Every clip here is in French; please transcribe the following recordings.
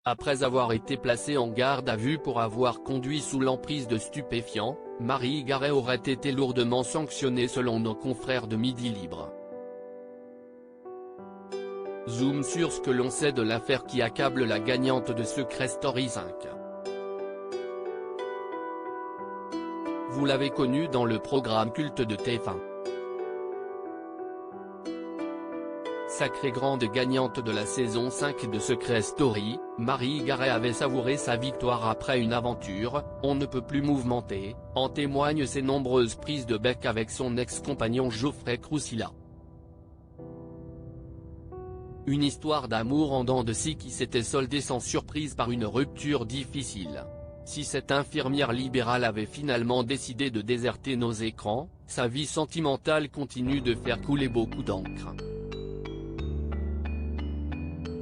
Après avoir été placée en garde à vue pour avoir conduit sous l'emprise de stupéfiants, Marie Garet aurait été lourdement sanctionnée selon nos confrères de Midi Libre. Zoom sur ce que l'on sait de l'affaire qui accable la gagnante de Secret Story 5. Vous l'avez connue dans le programme culte de TF1. Sacrée grande gagnante de la saison 5 de Secret Story, Marie Garet avait savouré sa victoire après une aventure, on ne peut plus mouvementée, en témoignent ses nombreuses prises de bec avec son ex-compagnon Geoffrey Crousilla. Une histoire d'amour en dents de scie qui s'était soldée sans surprise par une rupture difficile. Si cette infirmière libérale avait finalement décidé de déserter nos écrans, sa vie sentimentale continue de faire couler beaucoup d'encre.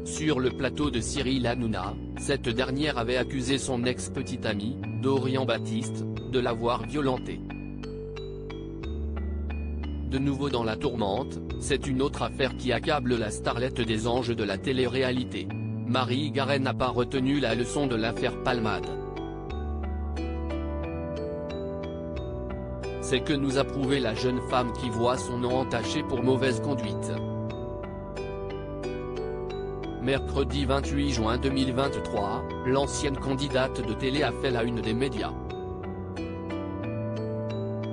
Sur le plateau de Cyril Hanouna, cette dernière avait accusé son ex-petit ami, Dorian Baptiste, de l'avoir violentée. De nouveau dans la tourmente, c'est une autre affaire qui accable la starlette des anges de la télé-réalité. Marie Garet n'a pas retenu la leçon de l'affaire Palmade. C'est que nous a prouvé la jeune femme qui voit son nom entaché pour mauvaise conduite. Mercredi 28 juin 2023, l'ancienne candidate de télé a fait la une des médias.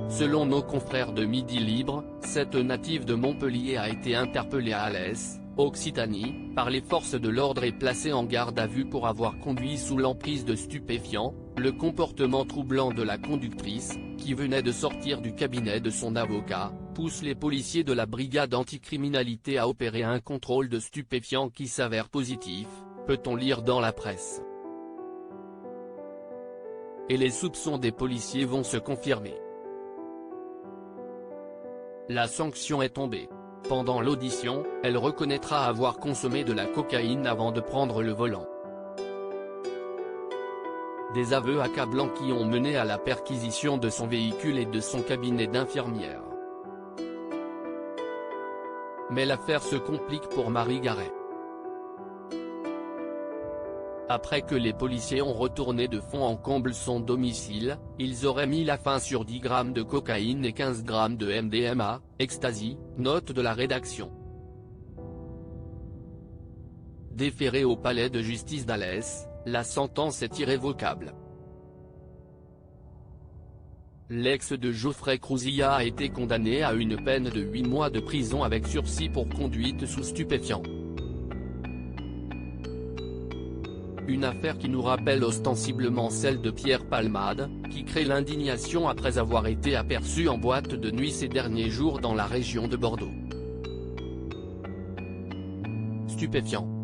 Selon nos confrères de Midi Libre, cette native de Montpellier a été interpellée à Alès, Occitanie, par les forces de l'ordre et placée en garde à vue pour avoir conduit sous l'emprise de stupéfiants, le comportement troublant de la conductrice, qui venait de sortir du cabinet de son avocat, pousse les policiers de la brigade anticriminalité à opérer un contrôle de stupéfiants qui s'avère positif, peut-on lire dans la presse. Et les soupçons des policiers vont se confirmer. La sanction est tombée. Pendant l'audition, elle reconnaîtra avoir consommé de la cocaïne avant de prendre le volant. Des aveux accablants qui ont mené à la perquisition de son véhicule et de son cabinet d'infirmière. Mais l'affaire se complique pour Marie Garet. Après que les policiers ont retourné de fond en comble son domicile, ils auraient mis la fin sur 10 grammes de cocaïne et 15 grammes de MDMA, ecstasy, note de la rédaction. Déféré au palais de justice d'Alès, la sentence est irrévocable. L'ex de Geoffrey Crousilla a été condamné à une peine de 8 mois de prison avec sursis pour conduite sous stupéfiants. Une affaire qui nous rappelle ostensiblement celle de Pierre Palmade, qui crée l'indignation après avoir été aperçu en boîte de nuit ces derniers jours dans la région de Bordeaux. Stupéfiant.